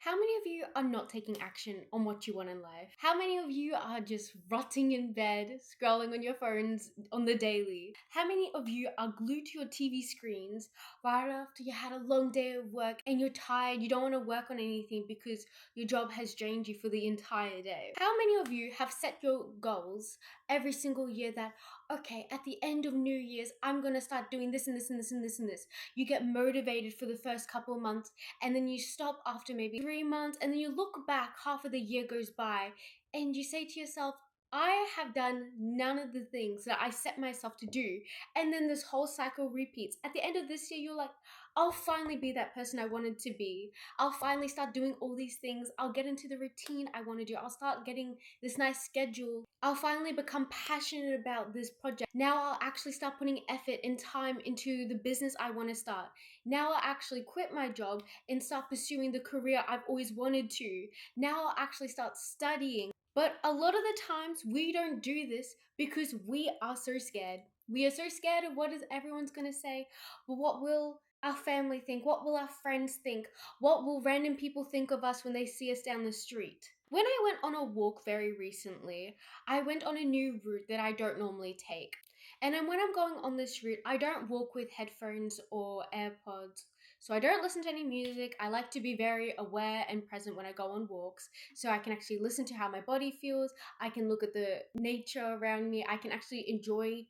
How many of you are not taking action on what you want in life? How many of you are just rotting in bed, scrolling on your phones on the daily? How many of you are glued to your TV screens right after you had a long day of work and you're tired, you don't want to work on anything because your job has drained you for the entire day? How many of you have set your goals every single year that, okay, at the end of New Year's, I'm going to start doing this and this and this and this and this. You get motivated for the first couple of months and then you stop after maybe 3 months, and then you look back, half of the year goes by, and you say to yourself, I have done none of the things that I set myself to do. And then this whole cycle repeats. At the end of this year, you're like, I'll finally be that person I wanted to be. I'll finally start doing all these things. I'll get into the routine I want to do. I'll start getting this nice schedule. I'll finally become passionate about this project. Now I'll actually start putting effort and time into the business I want to start. Now I'll actually quit my job and start pursuing the career I've always wanted to. Now I'll actually start studying. But a lot of the times we don't do this because we are so scared. We are so scared of what is everyone's going to say. But what will our family think? What will our friends think? What will random people think of us when they see us down the street? When I went on a walk very recently, I went on a new route that I don't normally take. And then when I'm going on this route, I don't walk with headphones or AirPods. So I don't listen to any music. I like to be very aware and present when I go on walks. So I can actually listen to how my body feels. I can look at the nature around me. I can actually enjoy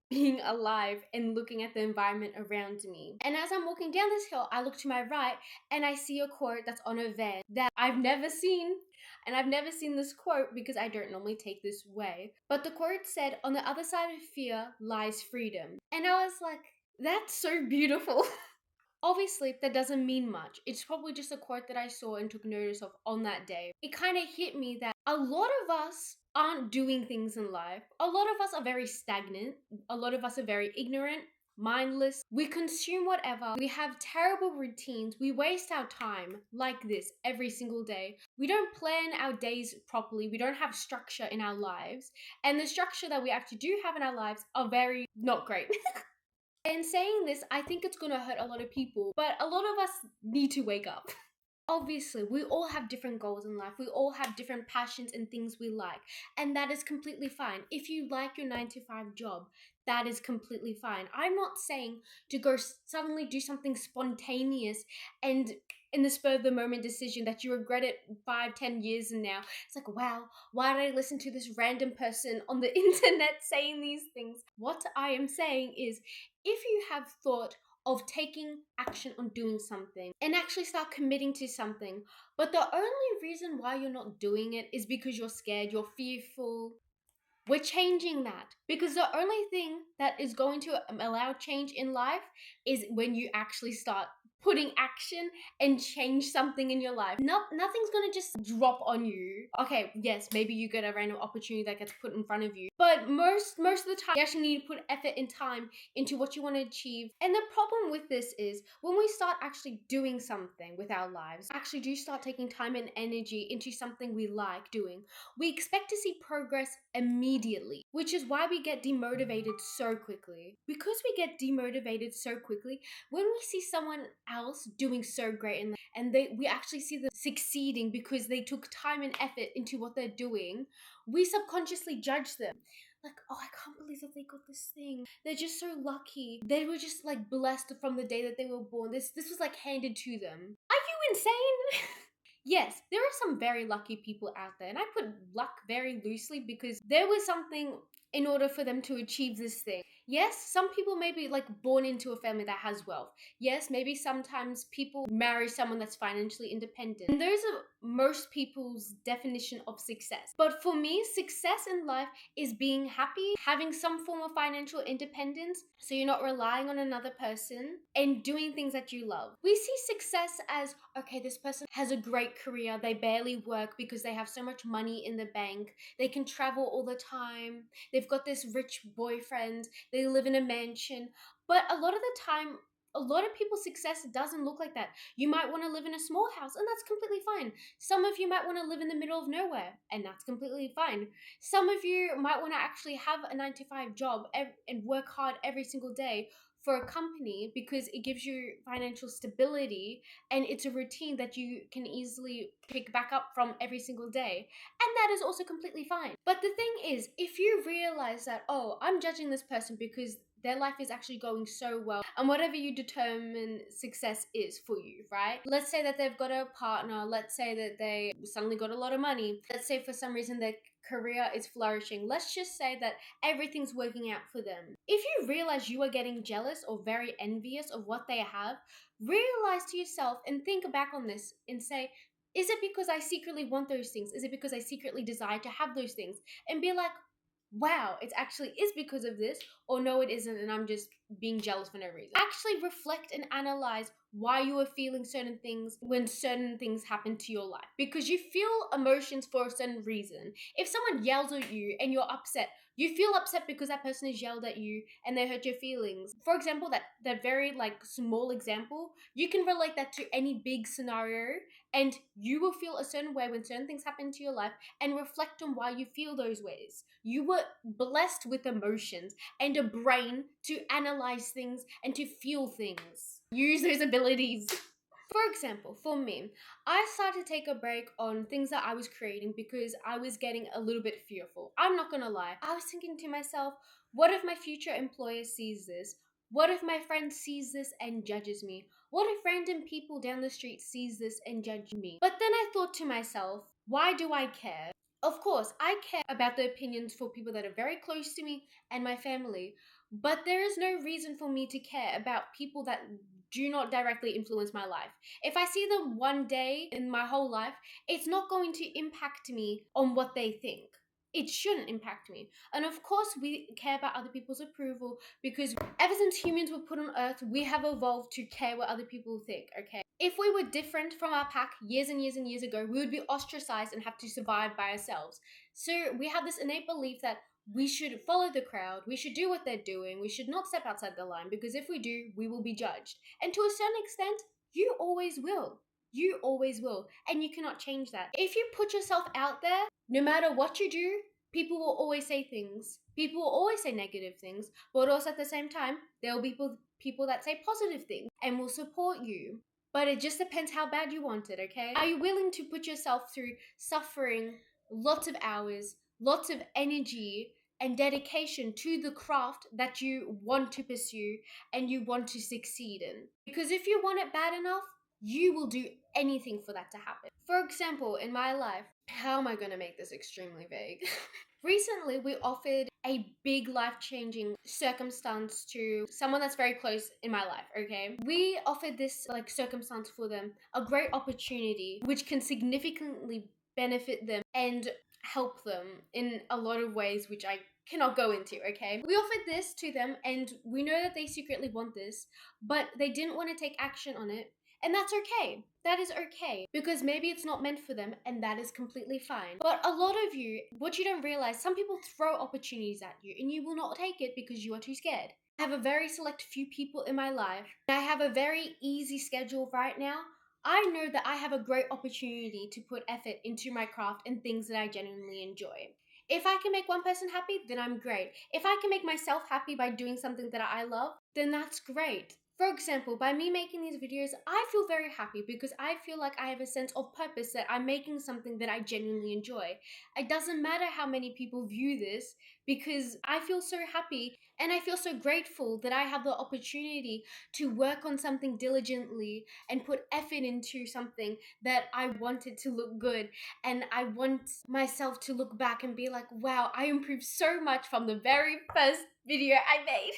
being alive and looking at the environment around me. And as I'm walking down this hill, I look to my right and I see a quote that's on a van that I've never seen. And I've never seen this quote because I don't normally take this way. But the quote said, on the other side of fear lies freedom. And I was like, that's so beautiful. Obviously, that doesn't mean much. It's probably just a quote that I saw and took notice of on that day. It kind of hit me that a lot of us aren't doing things in life. A lot of us are very stagnant. A lot of us are very ignorant, mindless. We consume whatever. We have terrible routines. We waste our time like this every single day. We don't plan our days properly. We don't have structure in our lives. And the structure that we actually do have in our lives are very not great. And saying this, I think it's gonna hurt a lot of people, but a lot of us need to wake up. Obviously, we all have different goals in life. We all have different passions and things we like. And that is completely fine. If you like your 9 to 5 job, that is completely fine. I'm not saying to go suddenly do something spontaneous and in the spur of the moment decision that you regret it 5-10 years and now. It's like, wow, why did I listen to this random person on the internet saying these things? What I am saying is, if you have thought of taking action on doing something and actually start committing to something, but the only reason why you're not doing it is because you're scared, you're fearful, we're changing that, because the only thing that is going to allow change in life is when you actually start putting action and change something in your life. Nothing's gonna just drop on you. Okay, yes, maybe you get a random opportunity that gets put in front of you, but most of the time you actually need to put effort and time into what you want to achieve. And the problem with this is when we start actually doing something with our lives, actually do start taking time and energy into something we like doing, we expect to see progress immediately, which is why we get demotivated so quickly. Because we get demotivated so quickly, when we see someone else doing so great and we actually see them succeeding because they took time and effort into what they're doing, we subconsciously judge them. Like, oh, I can't believe that they got this thing. They're just so lucky. They were just like blessed from the day that they were born. This was like handed to them. Are you insane? Yes, there are some very lucky people out there, and I put luck very loosely because there was something in order for them to achieve this thing. Yes, some people may be like born into a family that has wealth. Yes, maybe sometimes people marry someone that's financially independent. And those are most people's definition of success. But for me, success in life is being happy, having some form of financial independence, so you're not relying on another person, and doing things that you love. We see success as, okay, this person has a great career, they barely work because they have so much money in the bank, they can travel all the time, they've got this rich boyfriend, they live in a mansion. But a lot of the time, a lot of people's success doesn't look like that. You might want to live in a small house, and that's completely fine. Some of you might want to live in the middle of nowhere, and that's completely fine. Some of you might want to actually have a 9 to 5 job and work hard every single day for a company because it gives you financial stability and it's a routine that you can easily pick back up from every single day. And that is also completely fine. But the thing is, if you realize that, oh, I'm judging this person because their life is actually going so well, and whatever you determine success is for you, right? Let's say that they've got a partner, let's say that they suddenly got a lot of money, let's say for some reason their career is flourishing, let's just say that everything's working out for them. If you realize you are getting jealous or very envious of what they have, realize to yourself and think back on this and say, is it because I secretly want those things? Is it because I secretly desire to have those things? And be like, wow, it actually is because of this, or no, it isn't, and I'm just being jealous for no reason. Actually reflect and analyze why you are feeling certain things when certain things happen to your life, because you feel emotions for a certain reason. If someone yells at you and you're upset, you feel upset because that person has yelled at you and they hurt your feelings. For example, that very like small example, you can relate that to any big scenario, and you will feel a certain way when certain things happen to your life, and reflect on why you feel those ways. You were blessed with emotions and a brain to analyze things and to feel things. Use those abilities. For example, for me, I started to take a break on things that I was creating because I was getting a little bit fearful. I'm not gonna lie. I was thinking to myself, what if my future employer sees this? What if my friend sees this and judges me? What if random people down the street sees this and judge me? But then I thought to myself, why do I care? Of course, I care about the opinions for people that are very close to me and my family, but there is no reason for me to care about people that do not directly influence my life. If I see them one day in my whole life, it's not going to impact me on what they think. It shouldn't impact me. And of course, we care about other people's approval because ever since humans were put on earth, we have evolved to care what other people think, okay? If we were different from our pack years and years and years ago, we would be ostracized and have to survive by ourselves. So we have this innate belief that we should follow the crowd, we should do what they're doing, we should not step outside the line, because if we do, we will be judged. And to a certain extent, you always will. You always will. And you cannot change that. If you put yourself out there, no matter what you do, people will always say things. People will always say negative things, but also at the same time, there will be people that say positive things and will support you. But it just depends how bad you want it, okay? Are you willing to put yourself through suffering, lots of hours, lots of energy, and dedication to the craft that you want to pursue and you want to succeed in? Because if you want it bad enough, you will do anything for that to happen. For example, in my life, how am I going to make this extremely vague? Recently, we offered a big life-changing circumstance to someone that's very close in my life, okay? We offered this like circumstance for them, a great opportunity which can significantly benefit them and help them in a lot of ways which I cannot go into, okay? We offered this to them and we know that they secretly want this, but they didn't want to take action on it. And that's okay. That is okay. Because maybe it's not meant for them, and that is completely fine. But a lot of you, what you don't realize, some people throw opportunities at you, and you will not take it because you are too scared. I have a very select few people in my life. I have a very easy schedule right now. I know that I have a great opportunity to put effort into my craft and things that I genuinely enjoy. If I can make one person happy, then I'm great. If I can make myself happy by doing something that I love, then that's great. For example, by me making these videos, I feel very happy because I feel like I have a sense of purpose that I'm making something that I genuinely enjoy. It doesn't matter how many people view this because I feel so happy and I feel so grateful that I have the opportunity to work on something diligently and put effort into something that I wanted to look good. And I want myself to look back and be like, wow, I improved so much from the very first video I made.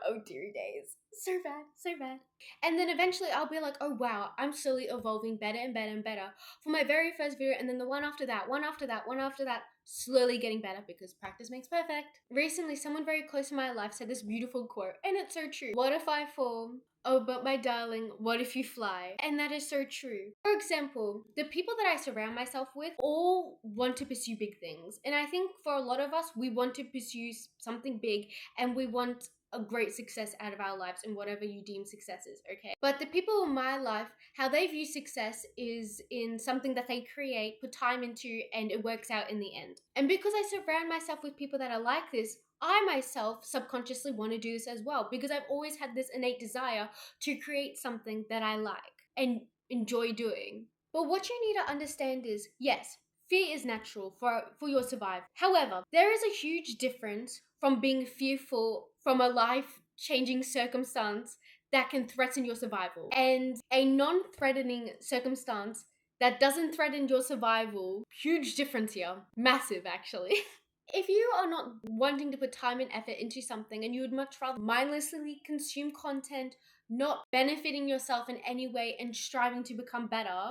Oh dear days. So bad, so bad. And then eventually I'll be like, oh wow, I'm slowly evolving better and better and better for my very first video, and then the one after that, one after that, one after that, slowly getting better because practice makes perfect. Recently, someone very close to my life said this beautiful quote, and it's so true. What if I fall? Oh, but my darling, what if you fly? And that is so true. For example, the people that I surround myself with all want to pursue big things. And I think for a lot of us, we want to pursue something big and we want a great success out of our lives and whatever you deem success is, okay? But the people in my life, how they view success is in something that they create, put time into, and it works out in the end. And because I surround myself with people that are like this, I myself subconsciously want to do this as well, because I've always had this innate desire to create something that I like and enjoy doing. But what you need to understand is, yes, fear is natural for your survival. However, there is a huge difference from being fearful from a life-changing circumstance that can threaten your survival and a non-threatening circumstance that doesn't threaten your survival. Huge difference here. Massive, actually. If you are not wanting to put time and effort into something and you would much rather mindlessly consume content, not benefiting yourself in any way and striving to become better,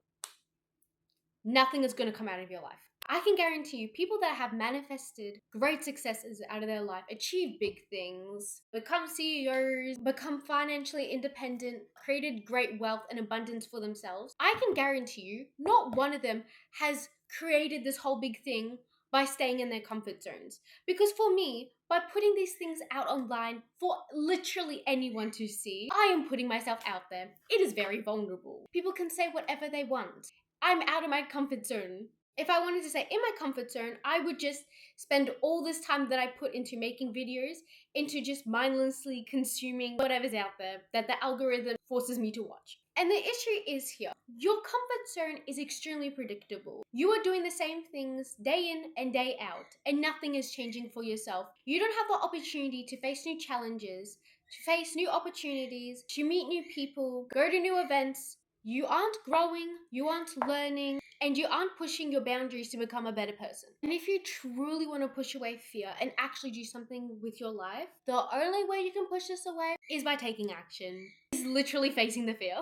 nothing is going to come out of your life. I can guarantee you, people that have manifested great successes out of their life, achieve big things, become CEOs, become financially independent, created great wealth and abundance for themselves, I can guarantee you, not one of them has created this whole big thing by staying in their comfort zones. Because for me, by putting these things out online for literally anyone to see, I am putting myself out there. It is very vulnerable. People can say whatever they want. I'm out of my comfort zone. If I wanted to say in my comfort zone, I would just spend all this time that I put into making videos into just mindlessly consuming whatever's out there that the algorithm forces me to watch. And the issue is here. Your comfort zone is extremely predictable. You are doing the same things day in and day out, and nothing is changing for yourself. You don't have the opportunity to face new challenges, to face new opportunities, to meet new people, go to new events. You aren't growing, you aren't learning, and you aren't pushing your boundaries to become a better person. And if you truly want to push away fear and actually do something with your life, the only way you can push this away is by taking action. Is literally facing the fear.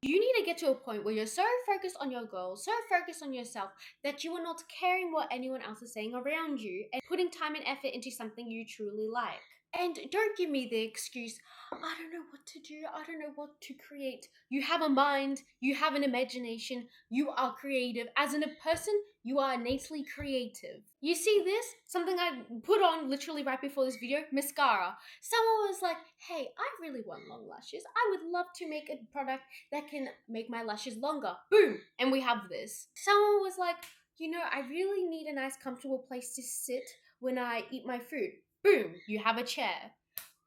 You need to get to a point where you're so focused on your goals, so focused on yourself, that you are not caring what anyone else is saying around you and putting time and effort into something you truly like. And don't give me the excuse, I don't know what to do, I don't know what to create. You have a mind, you have an imagination, you are creative. As a person, you are innately creative. You see this? Something I put on literally right before this video, mascara. Someone was like, hey, I really want long lashes. I would love to make a product that can make my lashes longer. Boom! And we have this. Someone was like, you know, I really need a nice comfortable place to sit when I eat my food. Boom, you have a chair.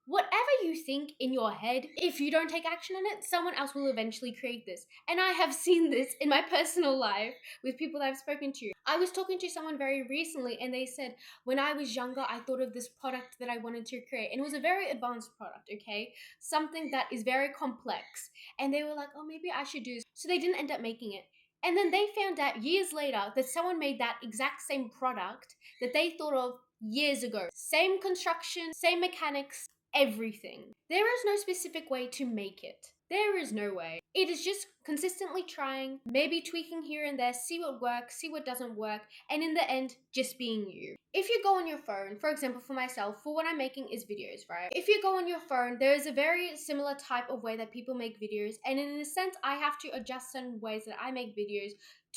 Whatever you think in your head, if you don't take action on it, someone else will eventually create this. And I have seen this in my personal life with people that I've spoken to. I was talking to someone very recently and they said, when I was younger, I thought of this product that I wanted to create. And it was a very advanced product, okay? Something that is very complex. And they were like, oh, maybe I should do this. So they didn't end up making it. And then they found out years later that someone made that exact same product that they thought of years ago. Same construction, same mechanics, everything. There is no specific way to make it. There is no way. It is just consistently trying, maybe tweaking here and there, see what works, see what doesn't work, and in the end, just being you. If you go on your phone, for example, for myself, for what I'm making is videos, right? If you go on your phone, there is a very similar type of way that people make videos, and in a sense, I have to adjust certain ways that I make videos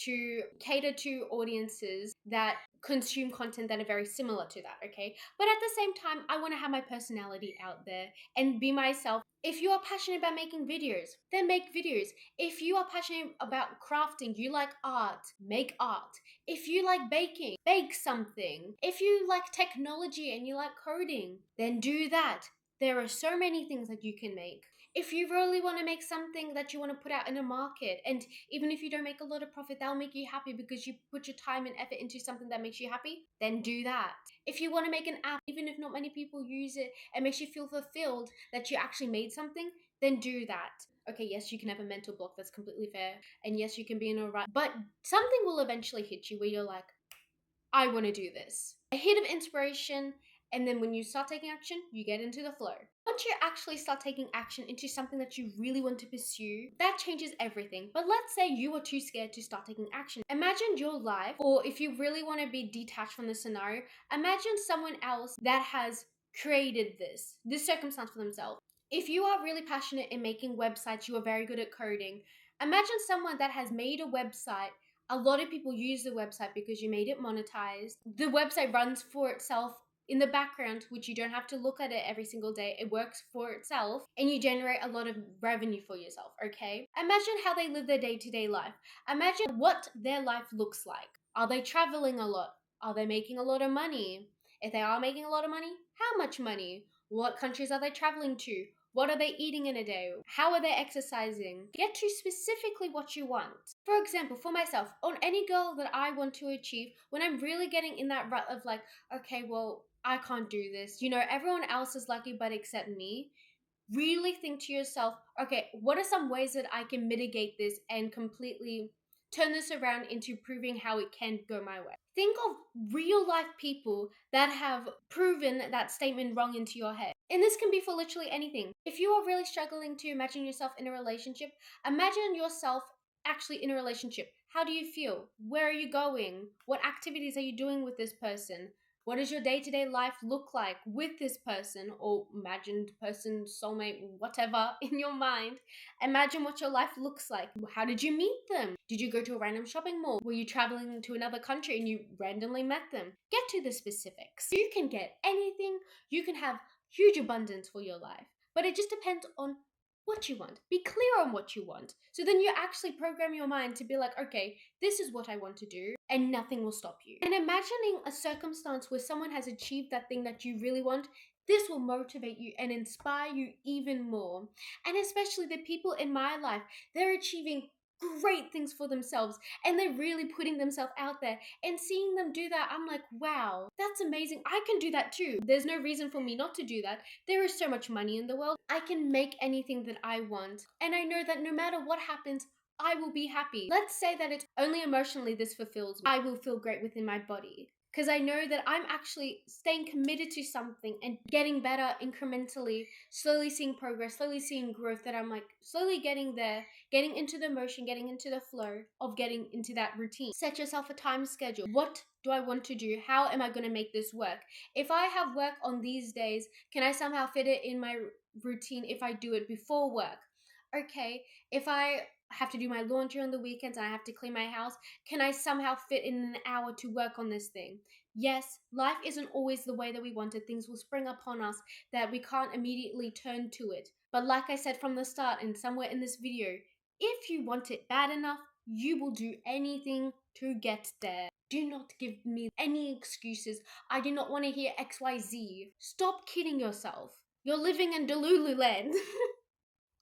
to cater to audiences that consume content that are very similar to that, okay? But at the same time, I want to have my personality out there and be myself. If you are passionate about making videos, then make videos. If you are passionate about crafting, you like art, make art. If you like baking, bake something. If you like technology and you like coding, then do that. There are so many things that you can make. If you really want to make something that you want to put out in a market, and even if you don't make a lot of profit, that'll make you happy because you put your time and effort into something that makes you happy, then do that. If you want to make an app, even if not many people use it, and makes you feel fulfilled that you actually made something, then do that. Okay, yes, you can have a mental block, that's completely fair. And yes, you can be in a rut, but something will eventually hit you where you're like, I want to do this. A hit of inspiration, and then when you start taking action, you get into the flow. Once you actually start taking action into something that you really want to pursue, that changes everything. But let's say you are too scared to start taking action. Imagine your life, or if you really want to be detached from the scenario, imagine someone else that has created this circumstance for themselves. If you are really passionate in making websites, you are very good at coding. Imagine someone that has made a website. A lot of people use the website because you made it monetized. The website runs for itself in the background, which you don't have to look at it every single day. It works for itself and you generate a lot of revenue for yourself, okay? Imagine how they live their day-to-day life. Imagine what their life looks like. Are they traveling a lot? Are they making a lot of money? If they are making a lot of money, how much money? What countries are they traveling to? What are they eating in a day? How are they exercising? Get to specifically what you want. For example, for myself, on any goal that I want to achieve, when I'm really getting in that rut of like, okay, well, I can't do this. Everyone else is lucky but except me. Really think to yourself, okay, what are some ways that I can mitigate this and completely turn this around into proving how it can go my way? Think of real life people that have proven that statement wrong into your head. And this can be for literally anything. If you are really struggling to imagine yourself in a relationship, imagine yourself actually in a relationship. How do you feel? Where are you going? What activities are you doing with this person? What does your day-to-day life look like with this person or imagined person, soulmate, whatever in your mind? Imagine what your life looks like. How did you meet them? Did you go to a random shopping mall? Were you traveling to another country and you randomly met them? Get to the specifics. You can get anything. You can have huge abundance for your life. But it just depends on what you want. Be clear on what you want. So then you actually program your mind to be like, okay, this is what I want to do, and nothing will stop you. And imagining a circumstance where someone has achieved that thing that you really want, this will motivate you and inspire you even more. And especially the people in my life, they're achieving great things for themselves and they're really putting themselves out there, and seeing them do that, I'm like, wow, that's amazing. I can do that too. There's no reason for me not to do that. There is so much money in the world. I can make anything that I want, and I know that no matter what happens, I will be happy. Let's say that it's only emotionally this fulfills me. I will feel great within my body because I know that I'm actually staying committed to something and getting better incrementally, slowly seeing progress, slowly seeing growth, that I'm like slowly getting there, getting into the motion, getting into the flow of getting into that routine. Set yourself a time schedule. What do I want to do? How am I going to make this work? If I have work on these days, can I somehow fit it in my routine if I do it before work? Okay, if I have to do my laundry on the weekends and I have to clean my house, can I somehow fit in an hour to work on this thing? Yes, life isn't always the way that we want it. Things will spring upon us that we can't immediately turn to it. But like I said from the start and somewhere in this video, if you want it bad enough, you will do anything to get there. Do not give me any excuses. I do not want to hear XYZ. Stop kidding yourself. You're living in Delulu land.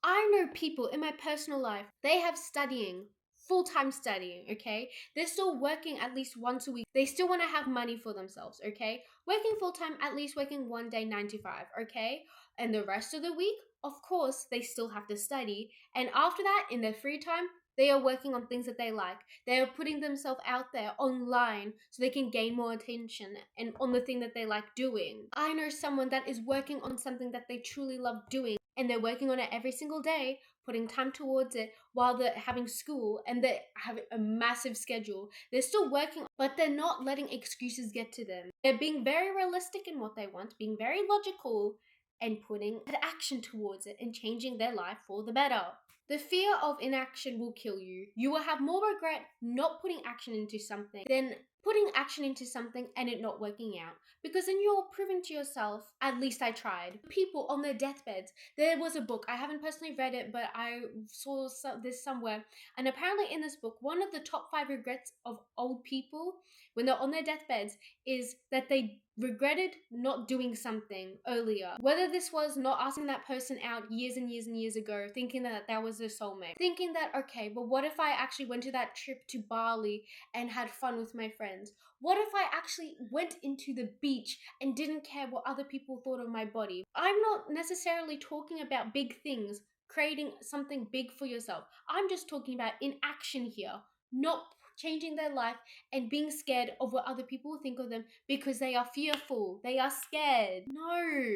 I know people in my personal life, they have studying, full-time studying, okay? They're still working at least once a week. They still want to have money for themselves, okay? Working full-time, at least working one day, 9 to 5, okay? And the rest of the week, of course, they still have to study. And after that, in their free time, they are working on things that they like. They are putting themselves out there online so they can gain more attention and on the thing that they like doing. I know someone that is working on something that they truly love doing, and they're working on it every single day, putting time towards it while they're having school and they have a massive schedule. They're still working, but they're not letting excuses get to them. They're being very realistic in what they want, being very logical, and putting action towards it and changing their life for the better. The fear of inaction will kill you. You will have more regret not putting action into something than putting action into something and it not working out. Because then you're proving to yourself, at least I tried. People on their deathbeds. There was a book, I haven't personally read it, but I saw this somewhere. And apparently in this book, one of the top 5 regrets of old people when they're on their deathbeds is that they regretted not doing something earlier. Whether this was not asking that person out years and years and years ago, thinking that that was their soulmate. Thinking that, okay, but what if I actually went to that trip to Bali and had fun with my friends? What if I actually went into the beach and didn't care what other people thought of my body? I'm not necessarily talking about big things, creating something big for yourself. I'm just talking about inaction here, not changing their life and being scared of what other people will think of them because they are fearful, they are scared. No,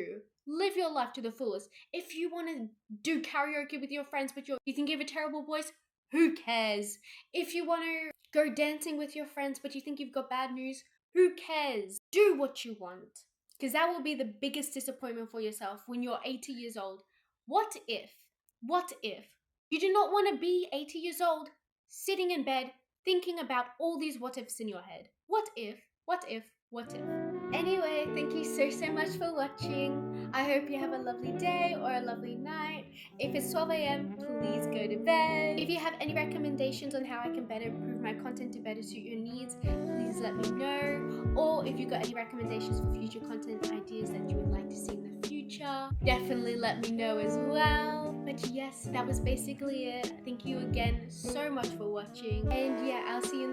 live your life to the fullest. If you want to do karaoke with your friends but you think you have a terrible voice, who cares? If you want to go dancing with your friends but you think you've got bad news, who cares? Do what you want, because that will be the biggest disappointment for yourself when you're 80 years old. What if you do not want to be 80 years old sitting in bed thinking about all these what ifs in your head? What if What if? Anyway, thank you so much for watching. I hope you have a lovely day or a lovely night. If it's 12 a.m., please go to bed. If you have any recommendations on how I can better improve my content to better suit your needs, please let me know. Or if you've got any recommendations for future content ideas that you would like to see in the future, definitely let me know as well. But yes, that was basically it. Thank you again so much for watching. And yeah, I'll see you in